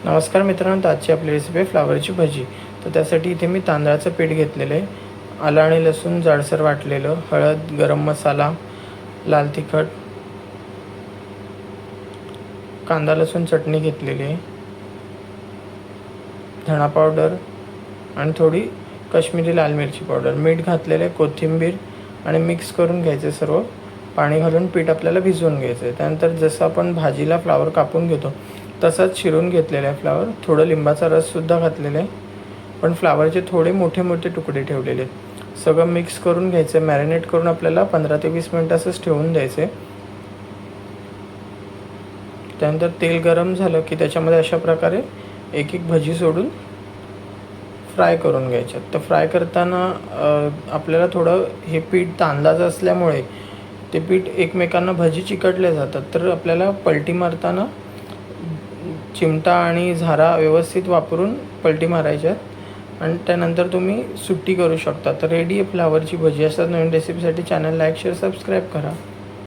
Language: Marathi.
नमस्कार मित्रांनो, तर आजची आपली रेसिपी आहे फ्लावरची भजी। तर त्यासाठी इथे मी तांदळाचं पीठ घेतलेलं आहे, आलं आणि लसूण जाडसर वाटलेलं, हळद, गरम मसाला, लाल तिखट, कांदा लसूण चटणी घेतलेली आहे, धणा पावडर आणि थोडी काश्मीरी लाल मिरची पावडर, मीठ घातलेलं आहे, कोथिंबीर आणि मिक्स करून घ्यायचे सर्व। पाणी घालून पीठ आपल्याला भिजवून घ्यायचं आहे। त्यानंतर जसं आपण भाजीला फ्लावर कापून घेतो तसाच चिरून घेतलेला आहे फ्लावर, थोडं लिंबाचा रससुद्धा घातलेला आहे, पण फ्लावरचे थोडे मोठे मोठे तुकडे ठेवलेले आहेत। सगळं मिक्स करून घ्यायचं, मॅरिनेट करून आपल्याला 15 ते 20 मिनिट असंच ठेवून द्यायचं आहे। त्यानंतर तेल गरम झालं की त्याच्यामध्ये अशा प्रकारे एक एक भजी सोडून फ्राय करून घ्यायच्या। तर फ्राय करताना आपल्याला थोडं हे पीठ तांदळाचं असल्यामुळे ते पीठ एकमेकांना भजी चिकटले जातात, तर आपल्याला पलटी मारताना चिमटा आणि झारा व्यवस्थित वापरून पलटी मारायच्यात आणि त्यानंतर तुम्ही सुट्टी करू शकता। तर रेडी आहे फ्लावरची भजी। अशाच नवीन रेसिपीसाठी चॅनल लाईक, शेअर, सबस्क्राईब करा।